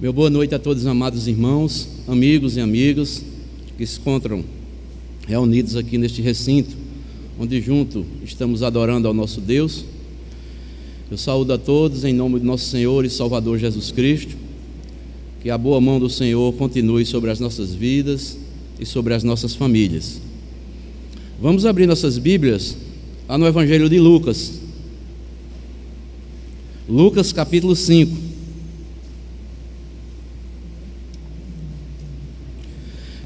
Meu boa noite a todos, amados irmãos, amigos e amigas que se encontram reunidos aqui neste recinto, onde juntos estamos adorando ao nosso Deus. Eu saúdo a todos em nome do nosso Senhor e Salvador Jesus Cristo. Que a boa mão do Senhor continue sobre as nossas vidas e sobre as nossas famílias. Vamos abrir nossas Bíblias lá no Evangelho de Lucas. Lucas capítulo 5.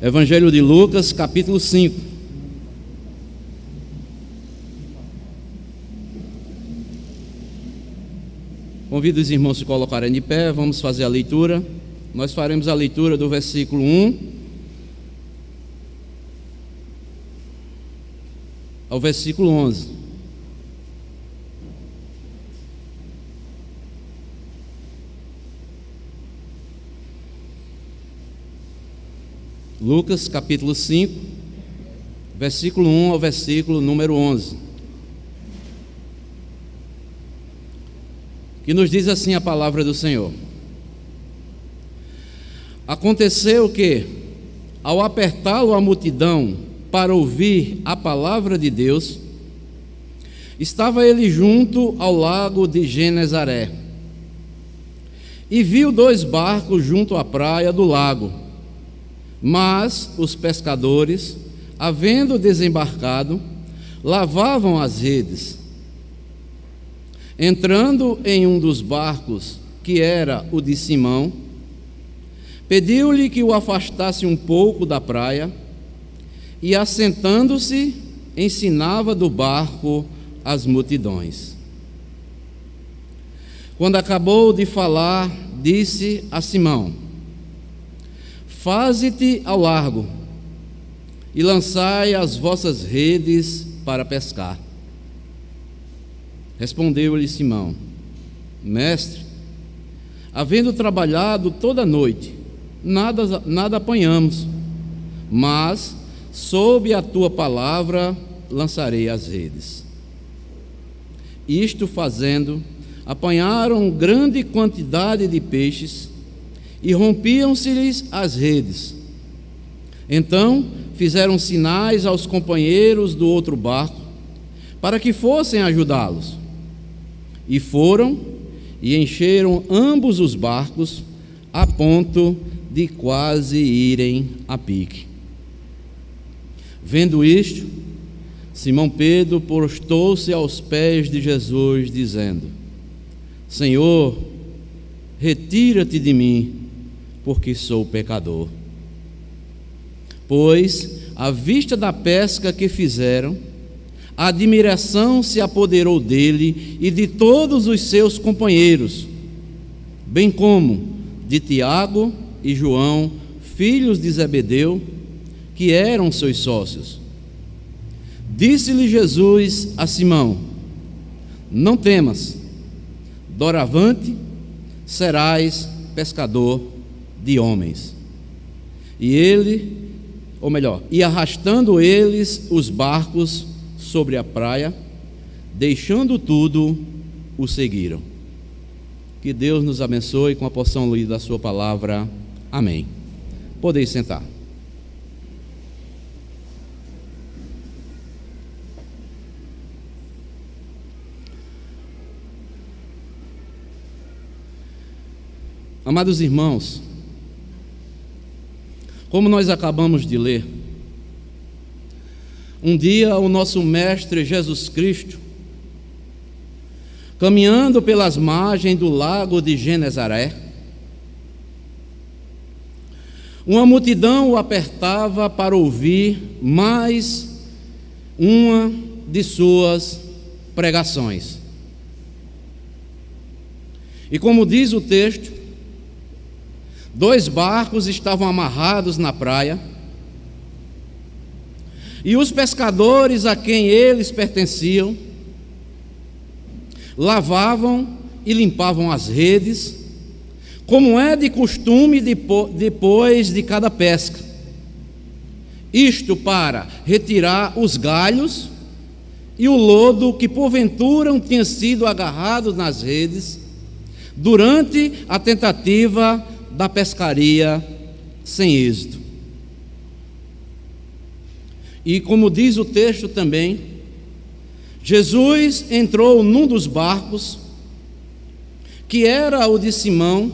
Evangelho de Lucas, capítulo 5. Convido os irmãos a se colocarem de pé, vamos fazer a leitura. Nós faremos a leitura do versículo 1 ao versículo 11. Lucas capítulo 5, versículo 1 ao versículo número 11, que nos diz assim a palavra do Senhor. Aconteceu que, ao apertá-lo a multidão para ouvir a palavra de Deus, estava ele junto ao lago de Genezaré, e viu 2 barcos junto à praia do lago. Mas os pescadores, havendo desembarcado, lavavam as redes. Entrando em um dos barcos, que era o de Simão, pediu-lhe que o afastasse um pouco da praia, e assentando-se, ensinava do barco as multidões. Quando acabou de falar, disse a Simão: Faze-te ao largo e lançai as vossas redes para pescar. Respondeu-lhe Simão: Mestre, havendo trabalhado toda a noite, nada apanhamos, mas sob a tua palavra lançarei as redes. Isto fazendo, apanharam grande quantidade de peixes, e rompiam-se-lhes as redes. Então fizeram sinais aos companheiros do outro barco, para que fossem ajudá-los. E foram e encheram ambos os barcos, a ponto de quase irem a pique. Vendo isto, Simão Pedro prostou-se aos pés de Jesus, dizendo: Senhor, retira-te de mim, porque sou pecador. Pois, à vista da pesca que fizeram, a admiração se apoderou dele e de todos os seus companheiros, bem como de Tiago e João, filhos de Zebedeu, que eram seus sócios. Disse-lhe Jesus a Simão: Não temas, doravante serás pescador de homens. E arrastando eles os barcos sobre a praia, deixando tudo, o seguiram. Que Deus nos abençoe com a porção lida da sua palavra. Amém. Podeis sentar. Amados irmãos, como nós acabamos de ler, um dia o nosso Mestre Jesus Cristo, caminhando pelas margens do lago de Genezaré, uma multidão o apertava para ouvir mais uma de suas pregações. E como diz o texto, 2 barcos estavam amarrados na praia, e os pescadores a quem eles pertenciam lavavam e limpavam as redes, como é de costume depois de cada pesca. Isto para retirar os galhos e o lodo que porventura tinha sido agarrado nas redes durante a tentativa da pescaria sem êxito. E como diz o texto também, Jesus entrou num dos barcos, que era o de Simão,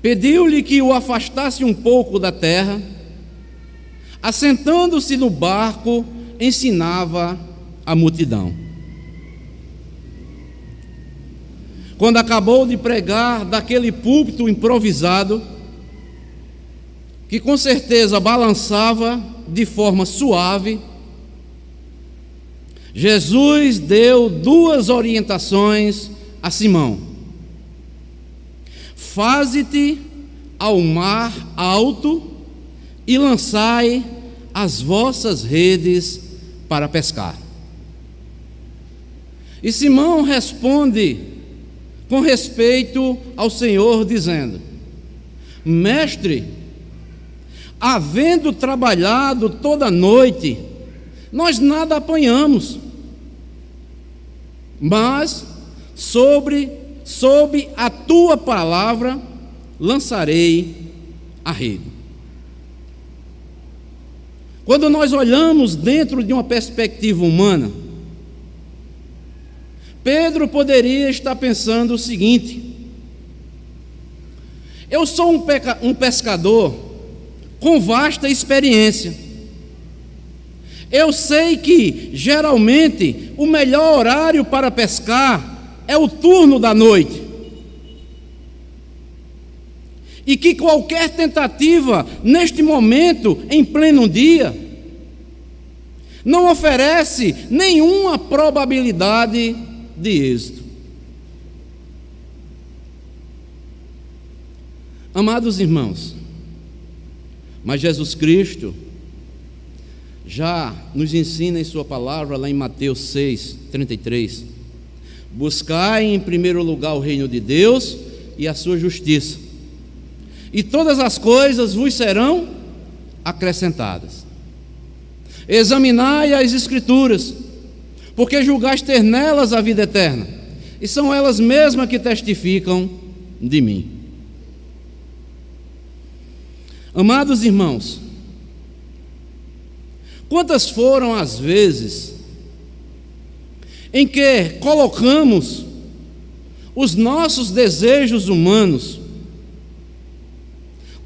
pediu-lhe que o afastasse um pouco da terra, assentando-se no barco, ensinava a multidão. Quando acabou de pregar daquele púlpito improvisado, que com certeza balançava de forma suave, Jesus deu duas orientações a Simão: faze-te ao mar alto e lançai as vossas redes para pescar. E Simão responde com respeito ao Senhor, dizendo: Mestre, havendo trabalhado toda a noite, nós nada apanhamos, mas sob a tua palavra lançarei a rede. Quando nós olhamos dentro de uma perspectiva humana, Pedro poderia estar pensando o seguinte: eu sou um pescador com vasta experiência. Eu sei que, geralmente, o melhor horário para pescar é o turno da noite. E que qualquer tentativa, neste momento, em pleno dia, não oferece nenhuma probabilidade de êxito. Amados irmãos, mas Jesus Cristo já nos ensina em sua palavra, lá em Mateus 6:33, buscai em primeiro lugar o reino de Deus e a sua justiça, e todas as coisas vos serão acrescentadas. Examinai as Escrituras, porque julgais ter nelas a vida eterna, e são elas mesmas que testificam de mim. Amados irmãos, quantas foram as vezes em que colocamos os nossos desejos humanos,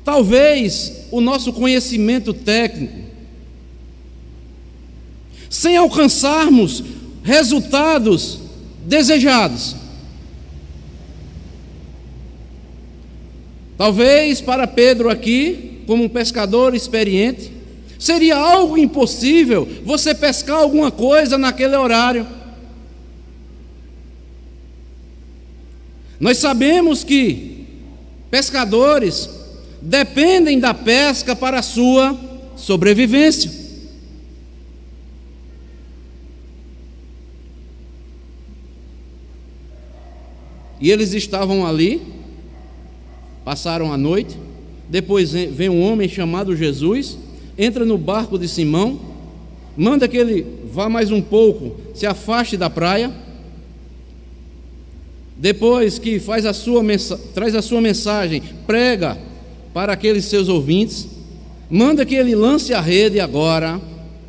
talvez o nosso conhecimento técnico, sem alcançarmos resultados desejados? Talvez para Pedro aqui, como um pescador experiente, seria algo impossível você pescar alguma coisa naquele horário. Nós sabemos que pescadores dependem da pesca para a sua sobrevivência. E eles estavam ali, passaram a noite. Depois vem um homem chamado Jesus, entra no barco de Simão, manda que ele vá mais um pouco, se afaste da praia. Depois que traz a sua mensagem, prega para aqueles seus ouvintes, manda que ele lance a rede agora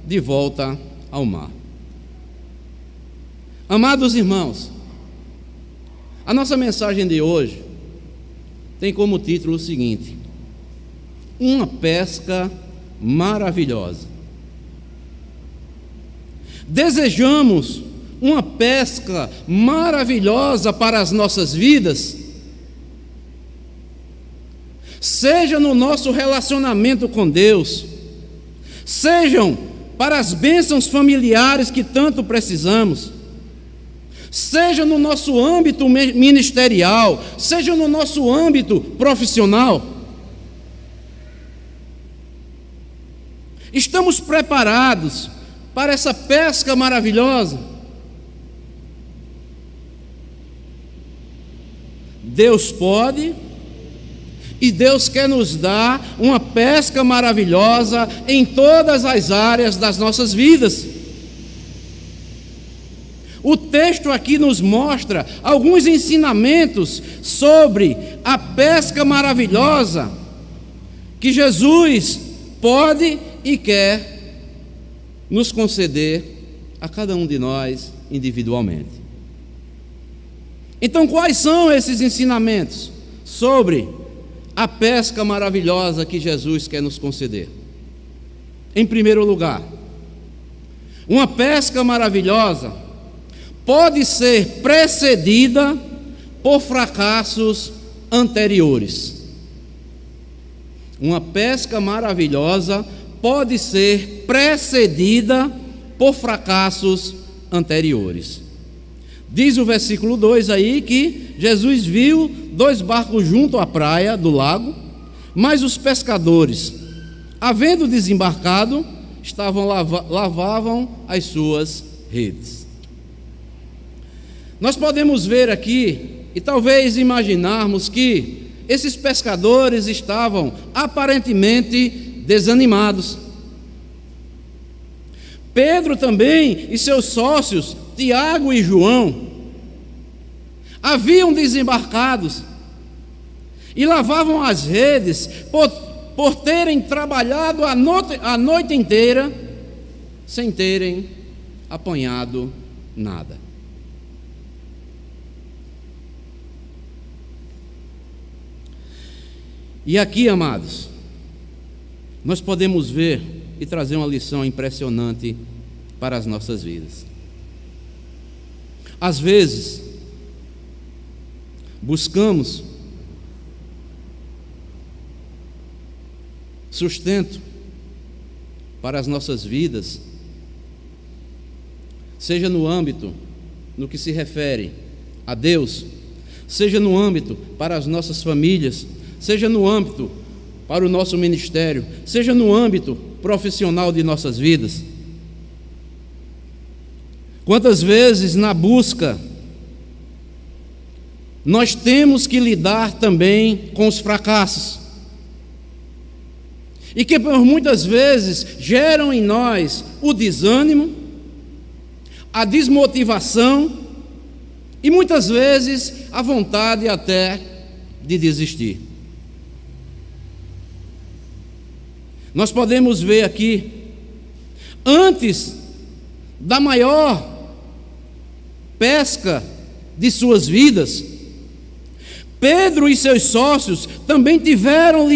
de volta ao mar. Amados irmãos, a nossa mensagem de hoje tem como título o seguinte: uma pesca maravilhosa. Desejamos uma pesca maravilhosa para as nossas vidas, seja no nosso relacionamento com Deus, sejam para as bênçãos familiares que tanto precisamos, seja no nosso âmbito ministerial, seja no nosso âmbito profissional. Estamos preparados para essa pesca maravilhosa? Deus pode, e Deus quer nos dar uma pesca maravilhosa em todas as áreas das nossas vidas. O texto aqui nos mostra alguns ensinamentos sobre a pesca maravilhosa que Jesus pode e quer nos conceder a cada um de nós individualmente. Então, quais são esses ensinamentos sobre a pesca maravilhosa que Jesus quer nos conceder? Em primeiro lugar, uma pesca maravilhosa pode ser precedida por fracassos anteriores. Uma pesca maravilhosa pode ser precedida por fracassos anteriores. Diz o versículo 2 aí que Jesus viu 2 barcos junto à praia do lago, mas os pescadores, havendo desembarcado, lavavam as suas redes. Nós podemos ver aqui e talvez imaginarmos que esses pescadores estavam aparentemente desanimados. Pedro também e seus sócios, Tiago e João, haviam desembarcados e lavavam as redes por terem trabalhado a noite inteira sem terem apanhado nada. E aqui, amados, nós podemos ver e trazer uma lição impressionante para as nossas vidas. Às vezes, buscamos sustento para as nossas vidas, seja no âmbito no que se refere a Deus, seja no âmbito para as nossas famílias, seja no âmbito para o nosso ministério, seja no âmbito profissional de nossas vidas. Quantas vezes na busca nós temos que lidar também com os fracassos, e que por muitas vezes geram em nós o desânimo, a desmotivação e muitas vezes a vontade até de desistir. Nós podemos ver aqui, antes da maior pesca de suas vidas, Pedro e seus sócios também tiveram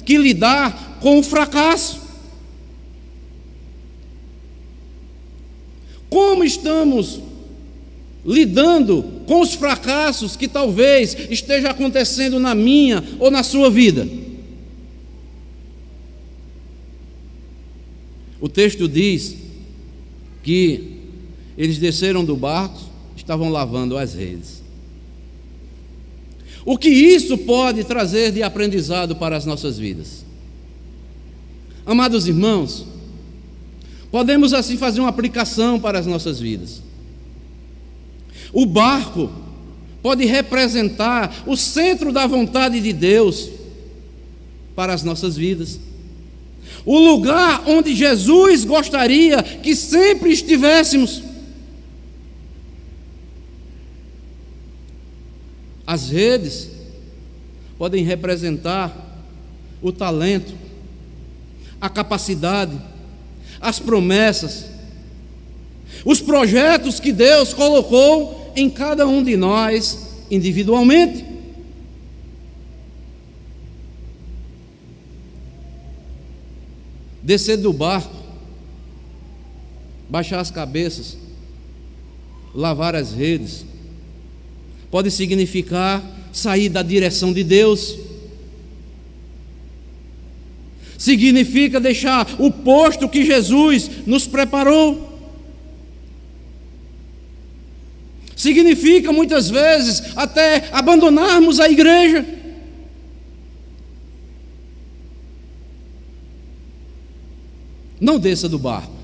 que lidar com o fracasso. Como estamos lidando com os fracassos que talvez esteja acontecendo na minha ou na sua vida? O texto diz que eles desceram do barco, estavam lavando as redes. O que isso pode trazer de aprendizado para as nossas vidas? Amados irmãos, podemos assim fazer uma aplicação para as nossas vidas. O barco pode representar o centro da vontade de Deus para as nossas vidas. O lugar onde Jesus gostaria que sempre estivéssemos. As redes podem representar o talento, a capacidade, as promessas, os projetos que Deus colocou em cada um de nós individualmente. Descer do barco, baixar as cabeças, lavar as redes, pode significar sair da direção de Deus, significa deixar o posto que Jesus nos preparou, significa muitas vezes até abandonarmos a igreja. Não desça do barco,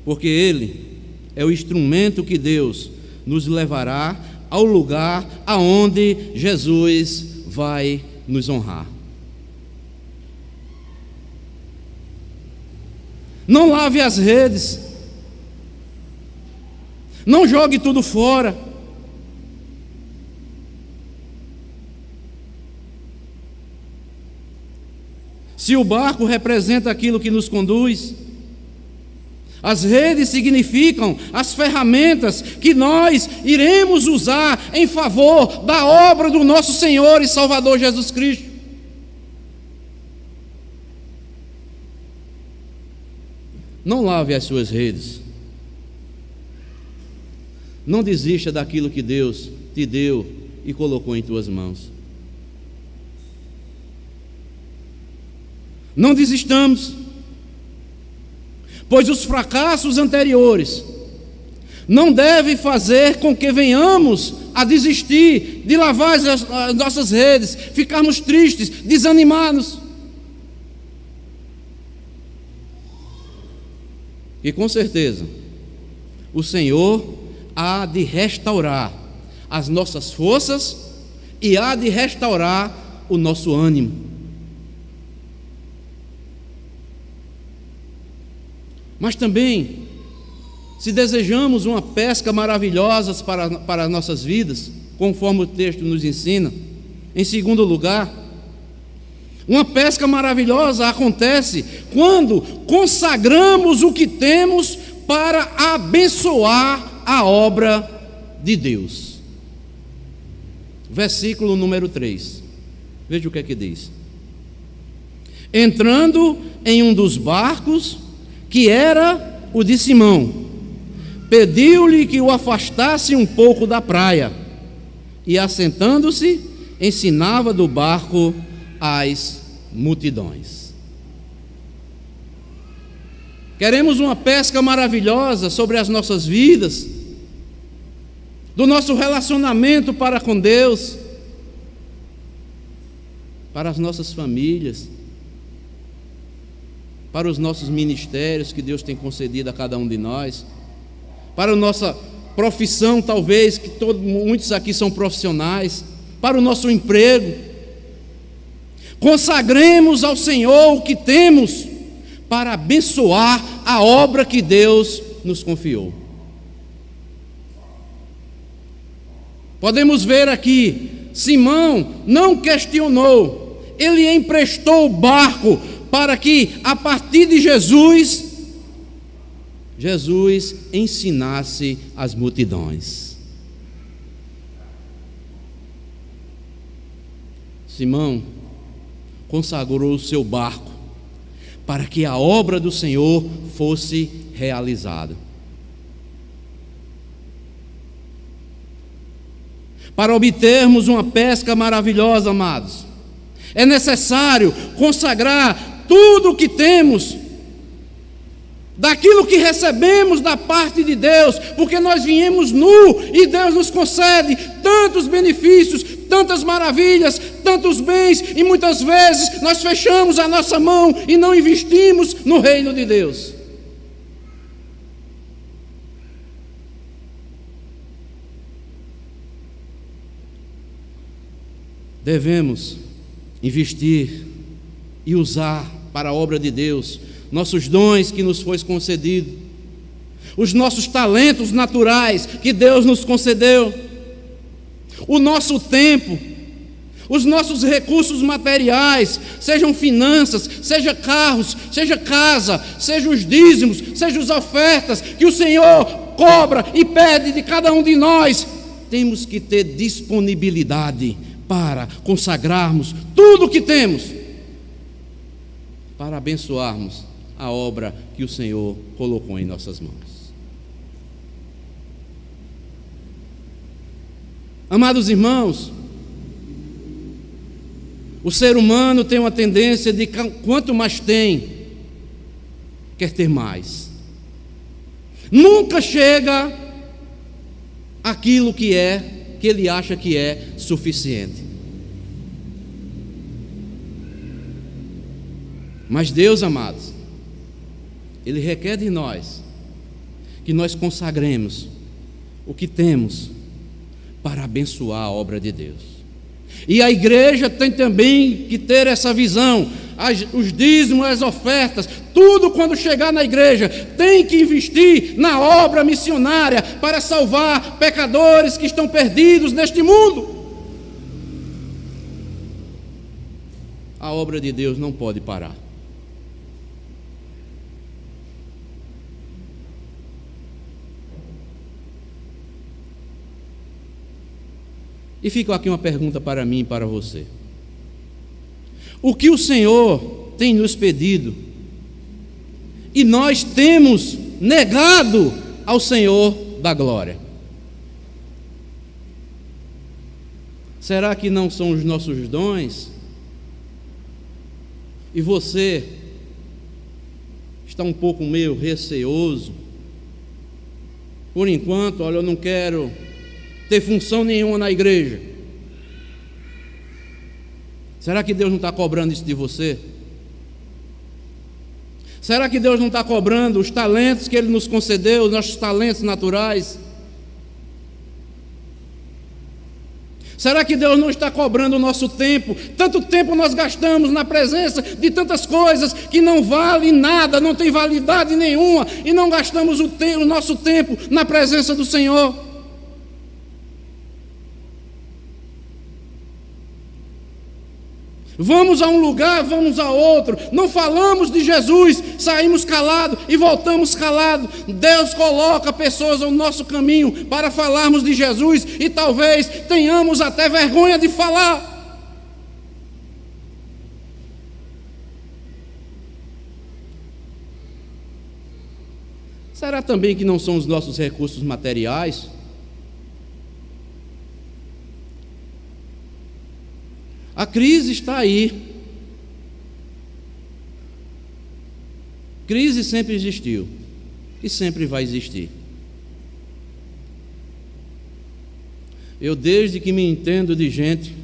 porque ele é o instrumento que Deus nos levará ao lugar aonde Jesus vai nos honrar. Não lave as redes Não jogue tudo fora. Se o barco representa aquilo que nos conduz, as redes significam as ferramentas que nós iremos usar em favor da obra do nosso Senhor e Salvador Jesus Cristo. Não lave as suas redes. Não desista daquilo que Deus te deu e colocou em tuas mãos. Não desistamos, pois os fracassos anteriores não devem fazer com que venhamos a desistir de lavar as nossas redes, ficarmos tristes, desanimados. E com certeza, o Senhor há de restaurar as nossas forças e há de restaurar o nosso ânimo. Mas também, se desejamos uma pesca maravilhosa para as nossas vidas, conforme o texto nos ensina, em segundo lugar, uma pesca maravilhosa acontece quando consagramos o que temos para abençoar a obra de Deus. Versículo número 3. Veja o que é que diz. Entrando em um dos barcos, que era o de Simão, pediu-lhe que o afastasse um pouco da praia, e assentando-se, ensinava do barco as multidões. Queremos uma pesca maravilhosa sobre as nossas vidas, do nosso relacionamento para com Deus, para as nossas famílias, para os nossos ministérios que Deus tem concedido a cada um de nós, para a nossa profissão, talvez, que muitos aqui são profissionais, para o nosso emprego. Consagremos ao Senhor o que temos para abençoar a obra que Deus nos confiou. Podemos ver aqui, Simão não questionou, ele emprestou o barco para que, a partir de Jesus ensinasse as multidões. Simão consagrou o seu barco para que a obra do Senhor fosse realizada. Para obtermos uma pesca maravilhosa, amados, é necessário consagrar tudo o que temos, daquilo que recebemos da parte de Deus, porque nós viemos nu e Deus nos concede tantos benefícios, tantas maravilhas, tantos bens, e muitas vezes nós fechamos a nossa mão e não investimos no reino de Deus. Devemos investir e usar para a obra de Deus nossos dons que nos foi concedido, os nossos talentos naturais que Deus nos concedeu, o nosso tempo, os nossos recursos materiais, sejam finanças, seja carros, seja casa, sejam os dízimos, sejam as ofertas que o Senhor cobra e pede de cada um de nós. Temos que ter disponibilidade para consagrarmos tudo o que temos para abençoarmos a obra que o Senhor colocou em nossas mãos. Amados irmãos, o ser humano tem uma tendência de, quanto mais tem, quer ter mais. Nunca chega aquilo que ele acha que é suficiente. Mas Deus, amados, Ele requer de nós que nós consagremos o que temos para abençoar a obra de Deus. E a igreja tem também que ter essa visão. Os dízimos, as ofertas, tudo quando chegar na igreja, tem que investir na obra missionária para salvar pecadores que estão perdidos neste mundo. A obra de Deus não pode parar. E fica aqui uma pergunta para mim e para você. O que o Senhor tem nos pedido e nós temos negado ao Senhor da glória? Será que não são os nossos dons? E você está um pouco meio receoso? Por enquanto, olha, eu não quero ter função nenhuma na igreja. Será que Deus não está cobrando isso de você? Será que Deus não está cobrando os talentos que Ele nos concedeu, os nossos talentos naturais? Será que Deus não está cobrando o nosso tempo? Tanto tempo nós gastamos na presença de tantas coisas que não valem nada, não tem validade nenhuma, e não gastamos o nosso tempo na presença do Senhor. Vamos a um lugar, vamos a outro, não falamos de Jesus, saímos calados e voltamos calados. Deus coloca pessoas ao nosso caminho para falarmos de Jesus e talvez tenhamos até vergonha de falar. Será também que não são os nossos recursos materiais? A crise está aí. Crise sempre existiu e sempre vai existir. Eu, desde que me entendo de gente,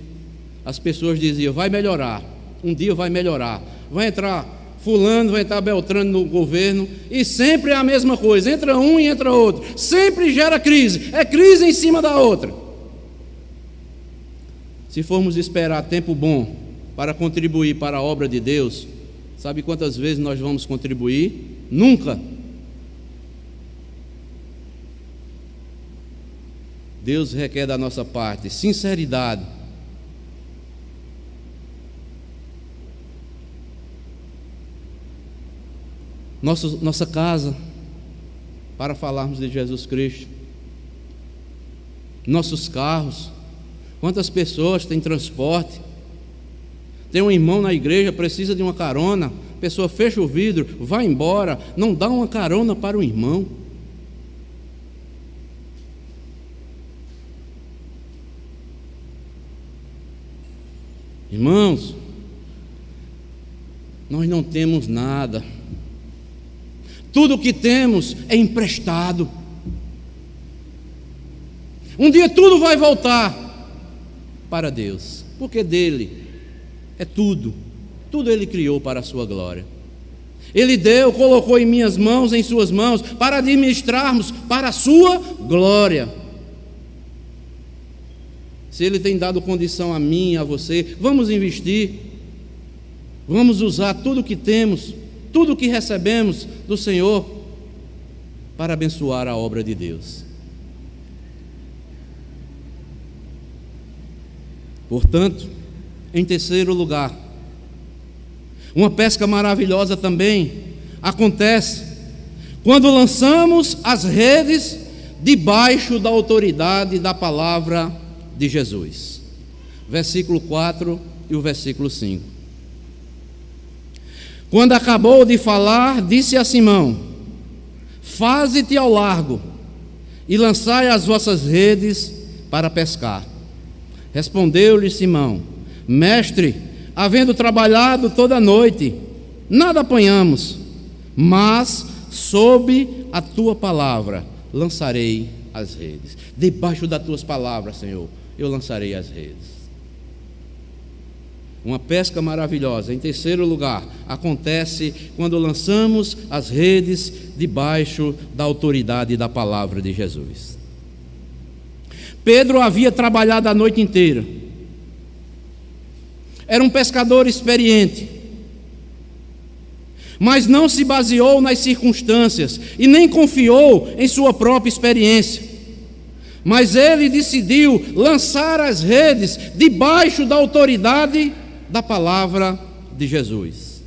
as pessoas diziam: vai melhorar, um dia vai melhorar, vai entrar fulano, vai entrar Beltrano no governo, e sempre é a mesma coisa, entra um e entra outro, sempre gera crise, é crise em cima da outra. Se formos esperar tempo bom para contribuir para a obra de Deus, sabe quantas vezes nós vamos contribuir? Nunca. Deus requer da nossa parte sinceridade. Nossa casa, para falarmos de Jesus Cristo. Nossos carros. Quantas pessoas têm transporte? Tem um irmão na igreja, precisa de uma carona, a pessoa fecha o vidro, vai embora, não dá uma carona para o irmão. Irmãos, nós não temos nada. Tudo o que temos é emprestado. Um dia tudo vai voltar para Deus, porque dele é tudo. Tudo Ele criou para a sua glória. Ele deu, colocou em minhas mãos, em suas mãos, para administrarmos para a sua glória. Se Ele tem dado condição a mim, a você, vamos investir. Vamos usar tudo o que temos, tudo o que recebemos do Senhor, para abençoar a obra de Deus. Portanto, em terceiro lugar, uma pesca maravilhosa também acontece quando lançamos as redes debaixo da autoridade da palavra de Jesus. Versículo 4 e o versículo 5. Quando acabou de falar, disse a Simão: faze-te ao largo e lançai as vossas redes para pescar. Respondeu-lhe Simão: mestre, havendo trabalhado toda a noite, nada apanhamos, mas sob a tua palavra lançarei as redes. Debaixo das tuas palavras, Senhor, eu lançarei as redes. Uma pesca maravilhosa. Em terceiro lugar, acontece quando lançamos as redes debaixo da autoridade da palavra de Jesus. Pedro havia trabalhado a noite inteira, era um pescador experiente, mas não se baseou nas circunstâncias e nem confiou em sua própria experiência. Mas ele decidiu lançar as redes debaixo da autoridade da palavra de Jesus.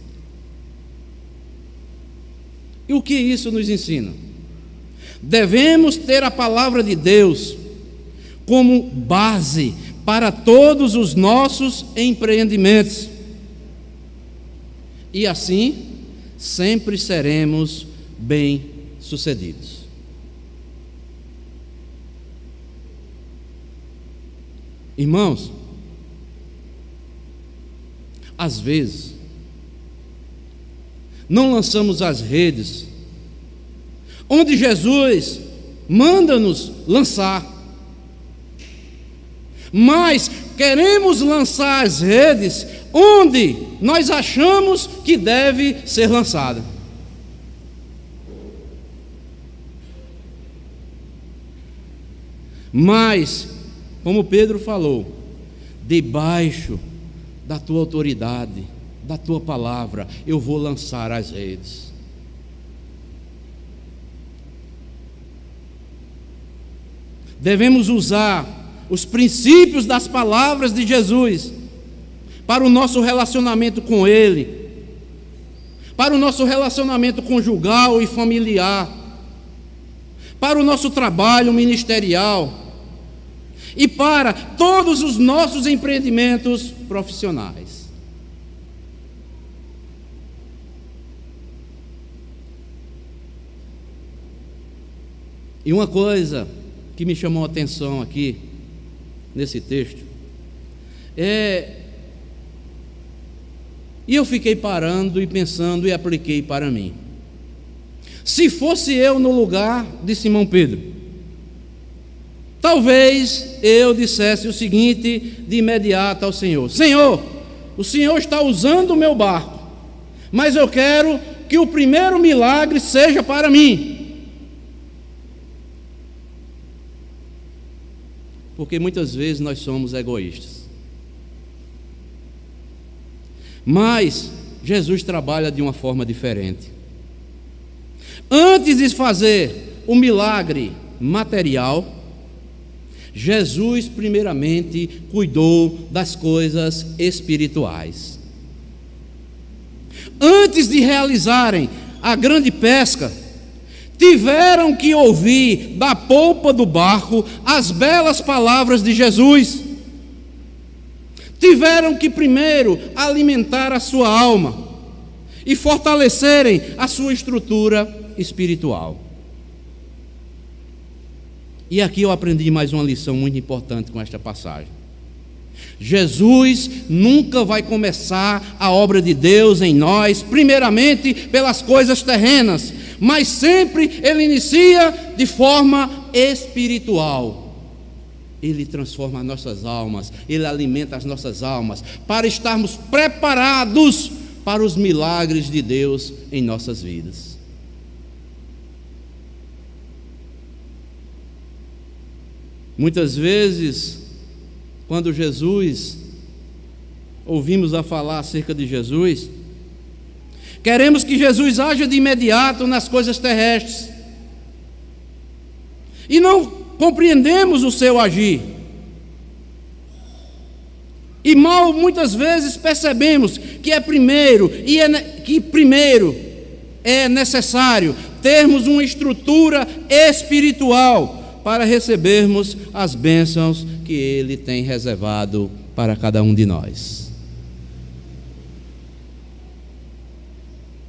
E o que isso nos ensina? Devemos ter a palavra de Deus como base para todos os nossos empreendimentos. E assim, sempre seremos bem-sucedidos. Irmãos, às vezes, não lançamos as redes onde Jesus manda-nos lançar, mas queremos lançar as redes onde nós achamos que deve ser lançada. Mas, como Pedro falou, debaixo da tua autoridade, da tua palavra, eu vou lançar as redes. Devemos usar os princípios das palavras de Jesus para o nosso relacionamento com Ele, para o nosso relacionamento conjugal e familiar, para o nosso trabalho ministerial e para todos os nossos empreendimentos profissionais. E uma coisa que me chamou a atenção aqui, nesse texto, e eu fiquei parando e pensando e apliquei para mim. Se fosse eu no lugar de Simão Pedro, talvez eu dissesse o seguinte de imediato ao Senhor: Senhor, o Senhor está usando o meu barco, mas eu quero que o primeiro milagre seja para mim. Porque muitas vezes nós somos egoístas. Mas Jesus trabalha de uma forma diferente. Antes de fazer o milagre material, Jesus primeiramente cuidou das coisas espirituais. Antes de realizarem a grande pesca, tiveram que ouvir da polpa do barco as belas palavras de Jesus. Tiveram que primeiro alimentar a sua alma e fortalecerem a sua estrutura espiritual. E aqui eu aprendi mais uma lição muito importante com esta passagem. Jesus nunca vai começar a obra de Deus em nós, primeiramente pelas coisas terrenas, mas sempre Ele inicia de forma espiritual. Ele transforma as nossas almas, Ele alimenta as nossas almas, para estarmos preparados para os milagres de Deus em nossas vidas. Muitas vezes, quando ouvimos a falar acerca de Jesus, queremos que Jesus haja de imediato nas coisas terrestres e não compreendemos o seu agir. E muitas vezes percebemos que primeiro é necessário termos uma estrutura espiritual para recebermos as bênçãos que Ele tem reservado para cada um de nós.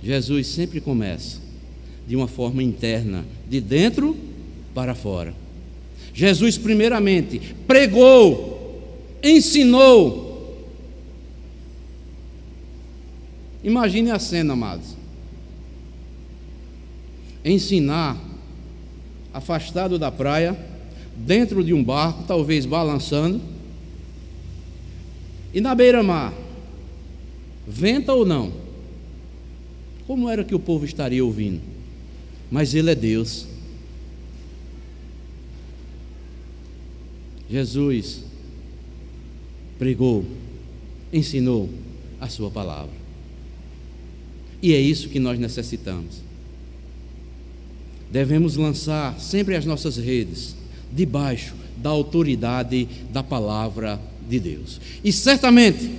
Jesus sempre começa de uma forma interna, de dentro para fora. Jesus primeiramente pregou, ensinou. Imagine a cena, amados. Ensinar afastado da praia, dentro de um barco, talvez balançando, e na beira-mar, venta ou não, como era que o povo estaria ouvindo? Mas Ele é Deus. Jesus pregou, ensinou a sua palavra. E é isso que nós necessitamos. Devemos lançar sempre as nossas redes debaixo da autoridade da palavra de Deus. E certamente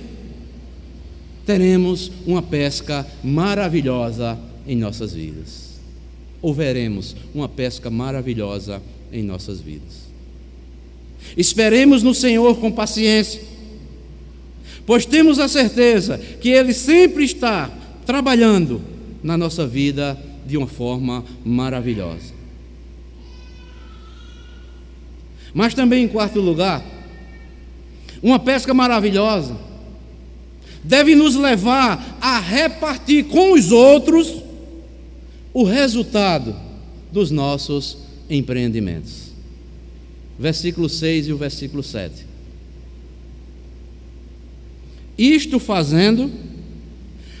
teremos uma pesca maravilhosa em nossas vidas. Ou veremos uma pesca maravilhosa em nossas vidas. Esperemos no Senhor com paciência, pois temos a certeza que Ele sempre está trabalhando na nossa vida de uma forma maravilhosa. Mas também, em quarto lugar, uma pesca maravilhosa deve nos levar a repartir com os outros o resultado dos nossos empreendimentos. Versículo 6 e o versículo 7. Isto fazendo,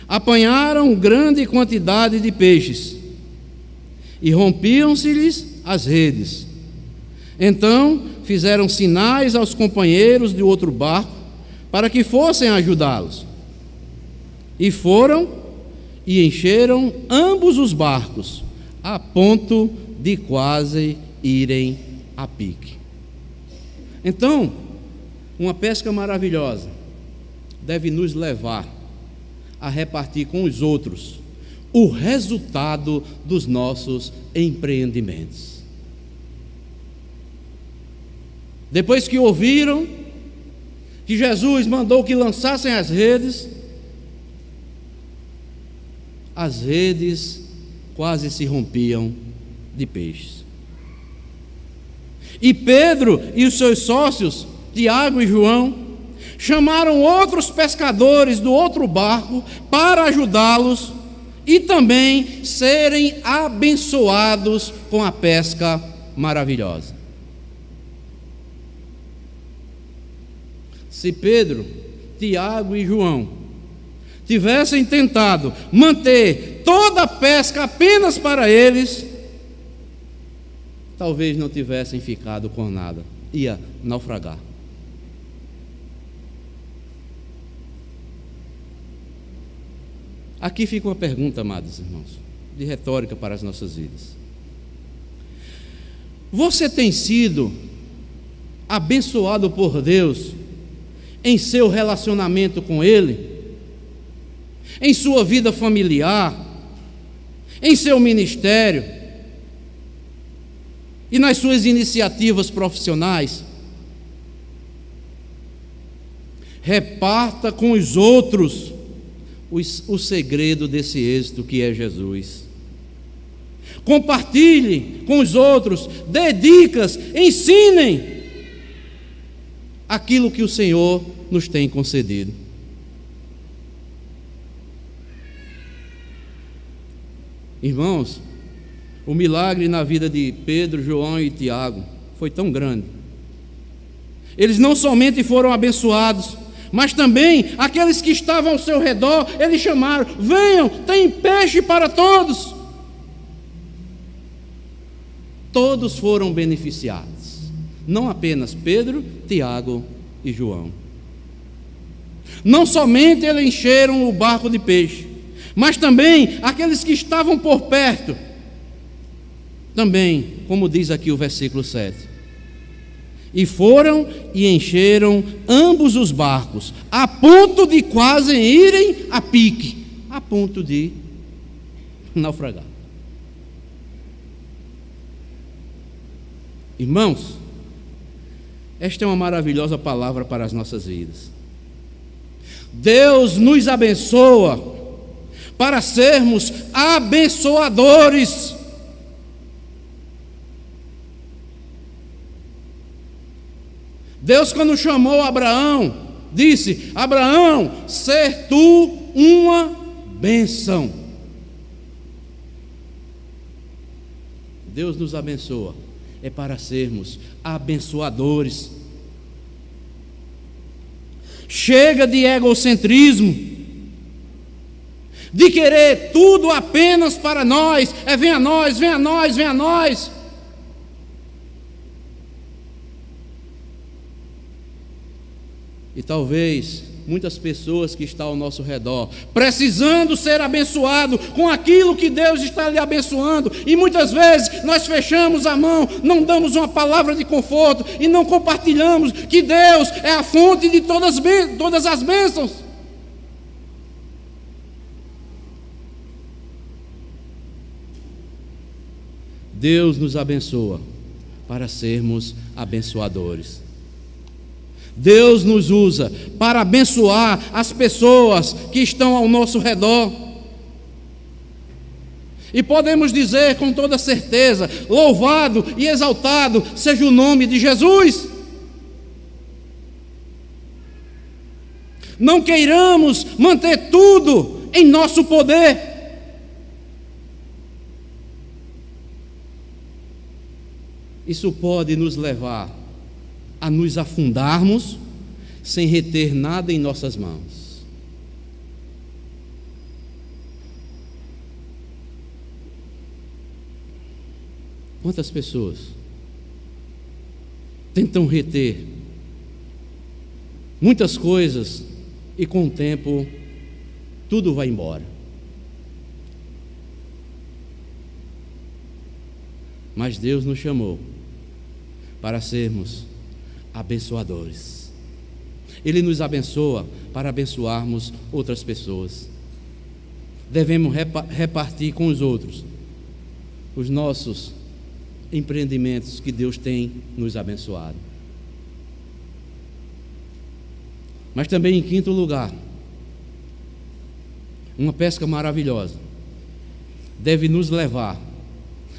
apanharam grande quantidade de peixes, e rompiam-se-lhes as redes. Então fizeram sinais aos companheiros de outro barco, para que fossem ajudá-los. E foram e encheram ambos os barcos, a ponto de quase irem a pique. Então, uma pesca maravilhosa deve nos levar a repartir com os outros o resultado dos nossos empreendimentos. Depois que ouviram que Jesus mandou que lançassem as redes quase se rompiam de peixes. E Pedro e os seus sócios, Tiago e João, chamaram outros pescadores do outro barco para ajudá-los e também serem abençoados com a pesca maravilhosa. Se Pedro, Tiago e João tivessem tentado manter toda a pesca apenas para eles, talvez não tivessem ficado com nada, ia naufragar. Aqui fica uma pergunta, amados irmãos, de retórica para as nossas vidas. Você tem sido abençoado por Deus em seu relacionamento com Ele, em sua vida familiar, em seu ministério e nas suas iniciativas profissionais? Reparta com os outros o segredo desse êxito que é Jesus. Compartilhe com os outros, dê dicas, ensinem aquilo que o Senhor nos tem concedido. Irmãos, o milagre na vida de Pedro, João e Tiago foi tão grande. Eles não somente foram abençoados, mas também aqueles que estavam ao seu redor, eles chamaram: venham, tem peixe para todos. Todos foram beneficiados, não apenas Pedro, Tiago e João. Não somente eles encheram o barco de peixe, mas também aqueles que estavam por perto, também, como diz aqui o versículo 7. E foram e encheram ambos os barcos, a ponto de quase irem a pique, a ponto de naufragar. Irmãos, esta é uma maravilhosa palavra para as nossas vidas. Deus nos abençoa para sermos abençoadores. Deus, quando chamou Abraão, disse: Abraão, ser tu uma bênção. Deus nos abençoa é para sermos abençoadores. Chega de egocentrismo, de querer tudo apenas para nós. Vem a nós, vem a nós, vem a nós. E talvez muitas pessoas que estão ao nosso redor, precisando ser abençoado com aquilo que Deus está lhe abençoando, e muitas vezes nós fechamos a mão, não damos uma palavra de conforto e não compartilhamos que Deus é a fonte de todas as bênçãos. Deus nos abençoa para sermos abençoadores. Deus nos usa para abençoar as pessoas que estão ao nosso redor. E podemos dizer com toda certeza: louvado e exaltado seja o nome de Jesus. Não queiramos manter tudo em nosso poder. Isso pode nos levar a nos afundarmos sem reter nada em nossas mãos. Quantas pessoas tentam reter muitas coisas e com o tempo tudo vai embora? Mas Deus nos chamou para sermos abençoadores. Ele nos abençoa para abençoarmos outras pessoas. Devemos repartir com os outros os nossos empreendimentos que Deus tem nos abençoado. Mas também, em quinto lugar, uma pesca maravilhosa deve nos levar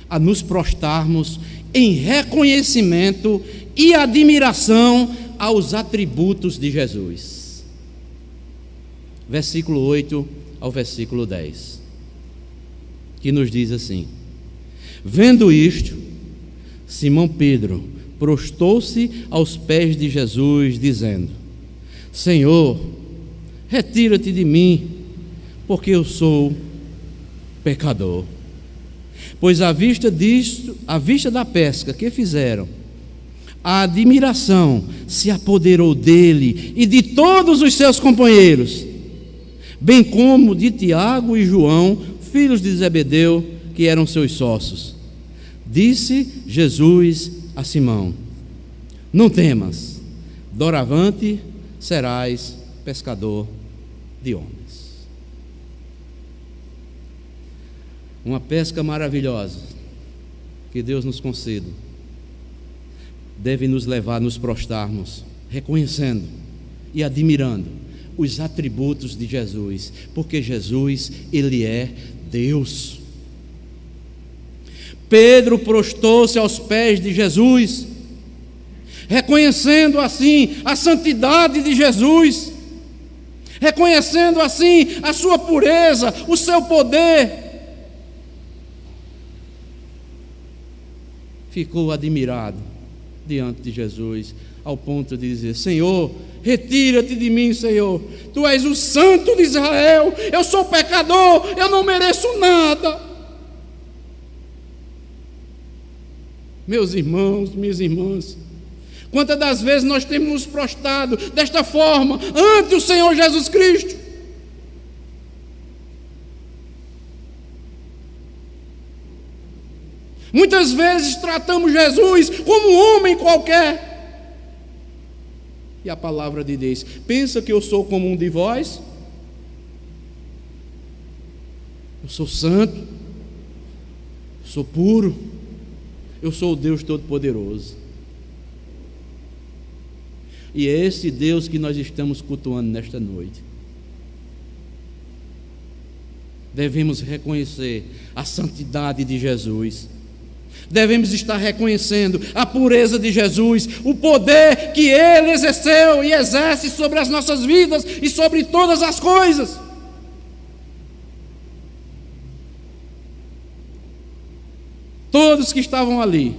a nos prostrarmos em reconhecimento e admiração aos atributos de Jesus. Versículo 8 ao versículo 10, que nos diz assim: vendo isto, Simão Pedro prostou-se aos pés de Jesus, dizendo: Senhor, retira-te de mim, porque eu sou pecador. Pois à vista da pesca que fizeram, a admiração se apoderou dele e de todos os seus companheiros, bem como de Tiago e João, filhos de Zebedeu, que eram seus sócios. Disse Jesus a Simão: não temas, doravante serás pescador de homens. Uma pesca maravilhosa que Deus nos conceda deve nos levar a nos prostrarmos, reconhecendo e admirando os atributos de Jesus, porque Jesus, Ele é Deus. Pedro prostou-se aos pés de Jesus, reconhecendo assim a santidade de Jesus, reconhecendo assim a sua pureza, o seu poder. Ficou admirado diante de Jesus, ao ponto de dizer: Senhor, retira-te de mim, Senhor, Tu és o Santo de Israel, eu sou pecador, eu não mereço nada. Meus irmãos, minhas irmãs, quantas das vezes nós temos nos prostrado desta forma ante o Senhor Jesus Cristo? Muitas vezes tratamos Jesus como um homem qualquer. E a palavra de Deus: pensa que eu sou como um de vós? Eu sou santo, eu sou puro, eu sou o Deus Todo-Poderoso. E é esse Deus que nós estamos cultuando nesta noite. Devemos reconhecer a santidade de Jesus. Devemos estar reconhecendo a pureza de Jesus, o poder que Ele exerceu e exerce sobre as nossas vidas e sobre todas as coisas. Todos que estavam ali,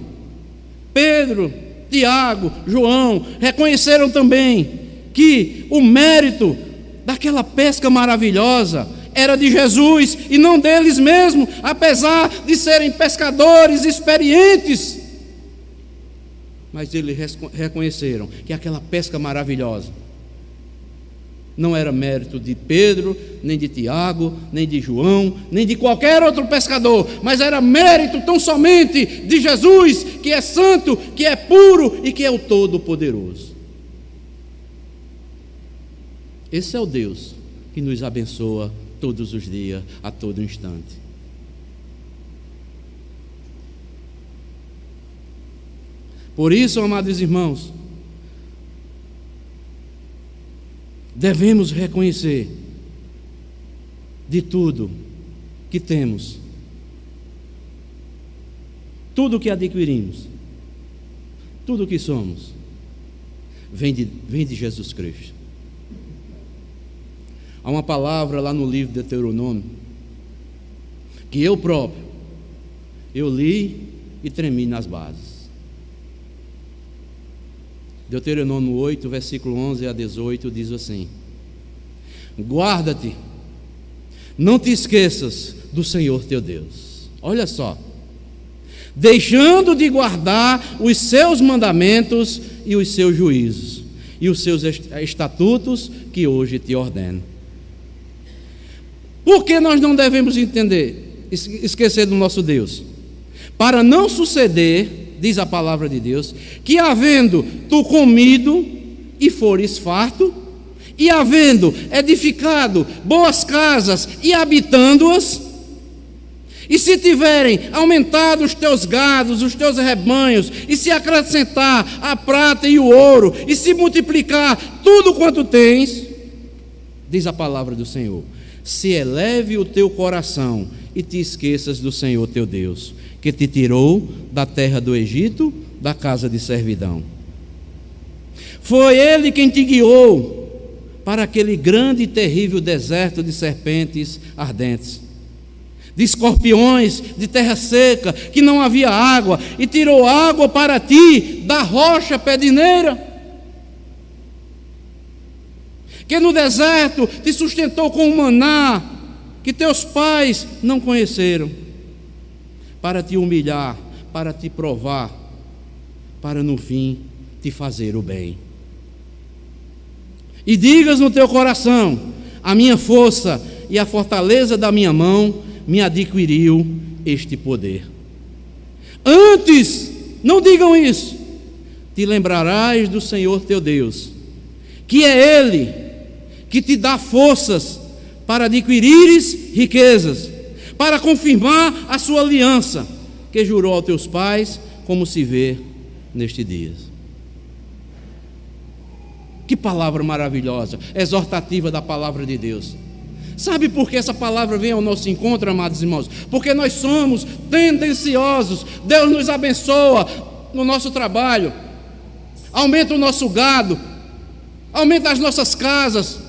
Pedro, Tiago, João, reconheceram também que o mérito daquela pesca maravilhosa era de Jesus e não deles mesmos, apesar de serem pescadores experientes. Mas eles reconheceram que aquela pesca maravilhosa Não era mérito de Pedro, nem de Tiago, nem de João, nem de qualquer outro pescador, mas era mérito tão somente de Jesus, que é santo, que é puro e que é o Todo-Poderoso. Esse é o Deus que nos abençoa todos os dias, a todo instante. Por isso, amados irmãos, devemos reconhecer de tudo que temos, tudo que adquirimos, tudo que somos, vem de Jesus Cristo. Há uma palavra lá no livro de Deuteronômio que eu próprio li e tremi nas bases. Deuteronômio 8, versículo 11 a 18 diz assim: guarda-te, não te esqueças do Senhor teu Deus. Olha só, deixando de guardar os seus mandamentos e os seus juízos e os seus estatutos que hoje te ordeno. Por que nós não devemos esquecer do nosso Deus? Para não suceder, diz a palavra de Deus, que havendo tu comido e fores farto, e havendo edificado boas casas e habitando-as, e se tiverem aumentado os teus gados, os teus rebanhos, e se acrescentar a prata e o ouro, e se multiplicar tudo quanto tens, diz a palavra do Senhor, se eleve o teu coração e te esqueças do Senhor teu Deus, que te tirou da terra do Egito, da casa de servidão. Foi Ele quem te guiou para aquele grande e terrível deserto de serpentes ardentes, de escorpiões, de terra seca, que não havia água, e tirou água para ti da rocha pedineira, que no deserto te sustentou com o maná, que teus pais não conheceram, para te humilhar, para te provar, para no fim te fazer o bem. E digas no teu coração: a minha força e a fortaleza da minha mão me adquiriu este poder. Antes, não digam isso, te lembrarás do Senhor teu Deus, que é Ele que te dá forças para adquirires riquezas, para confirmar a sua aliança, que jurou aos teus pais, como se vê neste dia. Que palavra maravilhosa, exortativa da palavra de Deus. Sabe por que essa palavra vem ao nosso encontro, amados irmãos? Porque nós somos tendenciosos. Deus nos abençoa no nosso trabalho, aumenta o nosso gado, aumenta as nossas casas,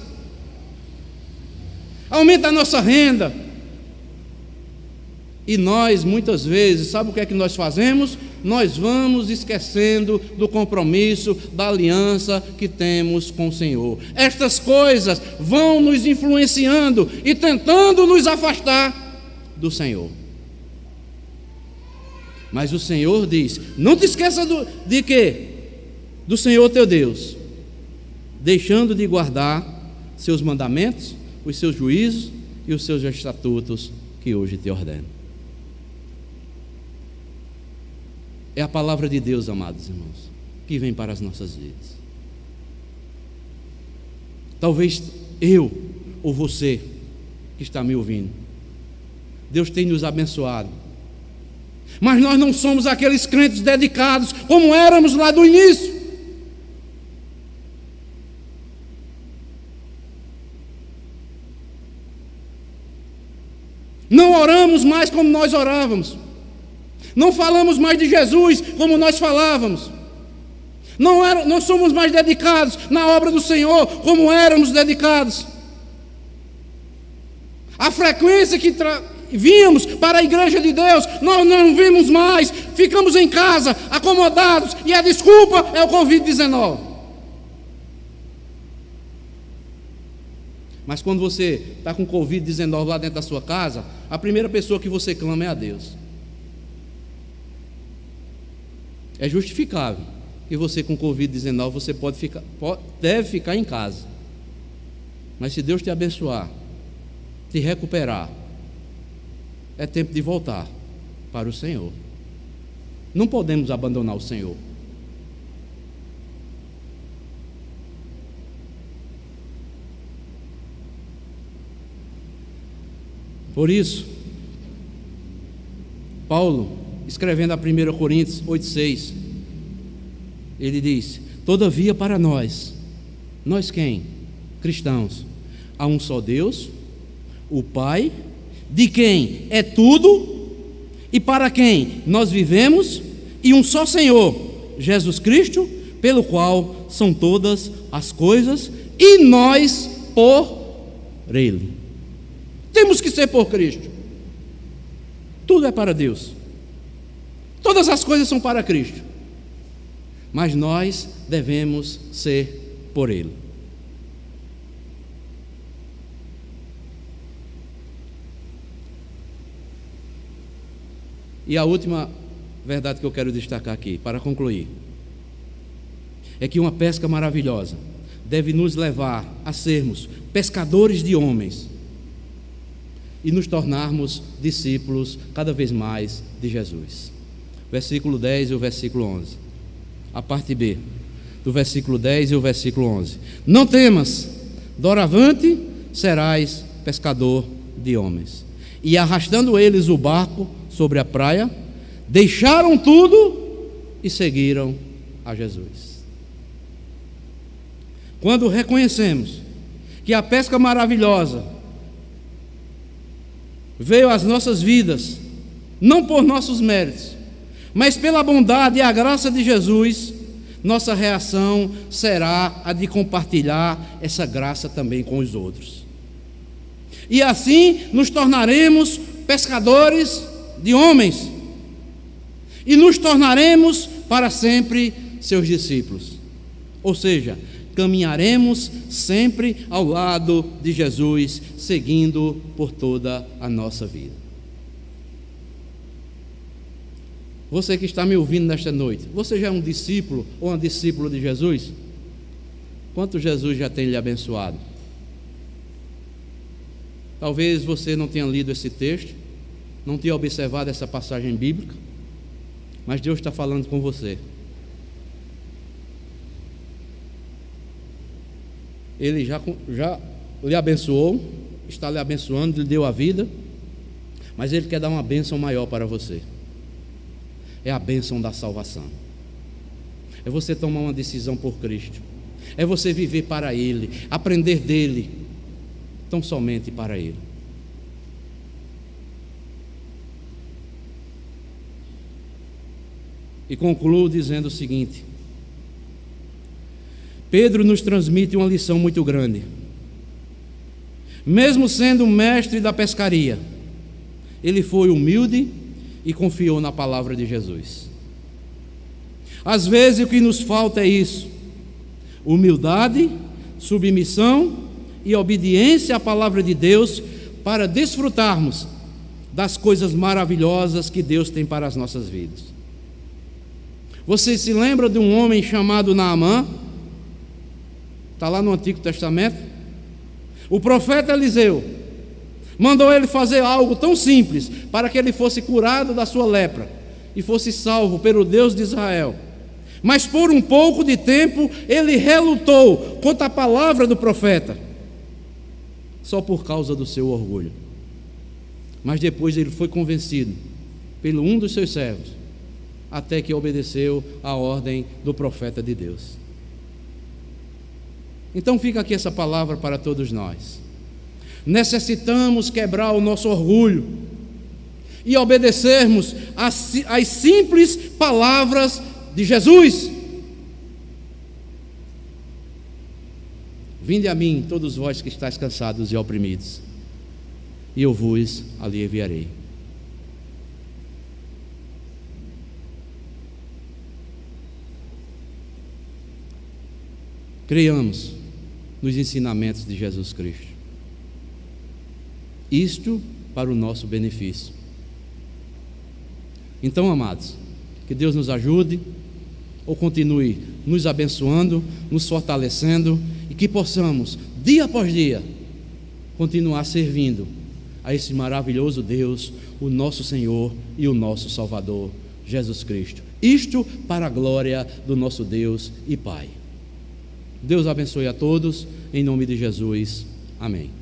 aumenta a nossa renda. E nós, muitas vezes, sabe o que é que nós fazemos? Nós vamos esquecendo do compromisso, da aliança que temos com o Senhor. Estas coisas vão nos influenciando e tentando nos afastar do Senhor. Mas o Senhor diz: não te esqueça de quê? Do Senhor teu Deus, deixando de guardar seus mandamentos, os seus juízos e os seus estatutos que hoje te ordeno. É a palavra de Deus, amados irmãos, que vem para as nossas vidas. Talvez eu ou você que está me ouvindo, Deus tem nos abençoado, mas nós não somos aqueles crentes dedicados como éramos lá do início. Não oramos mais como nós orávamos. Não falamos mais de Jesus como nós falávamos. Não somos mais dedicados na obra do Senhor como éramos dedicados. A frequência que vínhamos para a igreja de Deus, nós não vimos mais. Ficamos em casa, acomodados, e a desculpa é o Covid-19. Mas quando você está com Covid-19 lá dentro da sua casa, a primeira pessoa que você clama é a Deus. É justificável que você com Covid-19 você deve ficar em casa. Mas se Deus te abençoar, te recuperar, é tempo de voltar para o Senhor. Não podemos abandonar o Senhor. Por isso, Paulo, escrevendo a 1 Coríntios 8,6, ele diz: todavia para nós quem? Cristãos, há um só Deus, o Pai, de quem é tudo e para quem nós vivemos, e um só Senhor, Jesus Cristo, pelo qual são todas as coisas, e nós por Ele. Temos que ser por Cristo. Tudo é para Deus. Todas as coisas são para Cristo. Mas nós devemos ser por Ele. E a última verdade que eu quero destacar aqui, para concluir, é que uma pesca maravilhosa deve nos levar a sermos pescadores de homens e nos tornarmos discípulos cada vez mais de Jesus. Versículo 10 e o versículo 11. A parte B do versículo 10 e o versículo 11. Não temas, doravante serás pescador de homens. E arrastando eles o barco sobre a praia, deixaram tudo e seguiram a Jesus. Quando reconhecemos que a pesca maravilhosa veio às nossas vidas, não por nossos méritos, mas pela bondade e a graça de Jesus, nossa reação será a de compartilhar essa graça também com os outros. E assim nos tornaremos pescadores de homens, e nos tornaremos para sempre seus discípulos. Ou seja, caminharemos sempre ao lado de Jesus, seguindo por toda a nossa vida. Você que está me ouvindo nesta noite, você já é um discípulo ou uma discípula de Jesus? Quanto Jesus já tem lhe abençoado? Talvez você não tenha lido esse texto, não tenha observado essa passagem bíblica, mas Deus está falando com você. Ele já lhe abençoou, está lhe abençoando, lhe deu a vida, mas Ele quer dar uma bênção maior para você. É a bênção da salvação. É você tomar uma decisão por Cristo. É você viver para Ele, aprender dEle, tão somente para Ele. E concluo dizendo o seguinte: Pedro nos transmite uma lição muito grande. Mesmo sendo mestre da pescaria, ele foi humilde e confiou na palavra de Jesus. Às vezes o que nos falta é isso: humildade, submissão e obediência à palavra de Deus, para desfrutarmos das coisas maravilhosas que Deus tem para as nossas vidas. Você se lembra de um homem chamado Naamã? Está lá no Antigo Testamento. O profeta Eliseu mandou ele fazer algo tão simples para que ele fosse curado da sua lepra e fosse salvo pelo Deus de Israel. Mas por um pouco de tempo ele relutou contra a palavra do profeta, só por causa do seu orgulho. Mas depois ele foi convencido pelo um dos seus servos, até que obedeceu à ordem do profeta de Deus. Então fica aqui essa palavra para todos nós. Necessitamos quebrar o nosso orgulho e obedecermos às simples palavras de Jesus. Vinde a mim, todos vós que estáis cansados e oprimidos, e eu vos aliviarei. Creiamos nos ensinamentos de Jesus Cristo. Isto para o nosso benefício. Então, amados, que Deus nos ajude, ou continue nos abençoando, nos fortalecendo, e que possamos dia após dia, continuar servindo a esse maravilhoso Deus, o nosso Senhor e o nosso Salvador, Jesus Cristo. Isto para a glória do nosso Deus e Pai. Deus abençoe a todos, em nome de Jesus. Amém.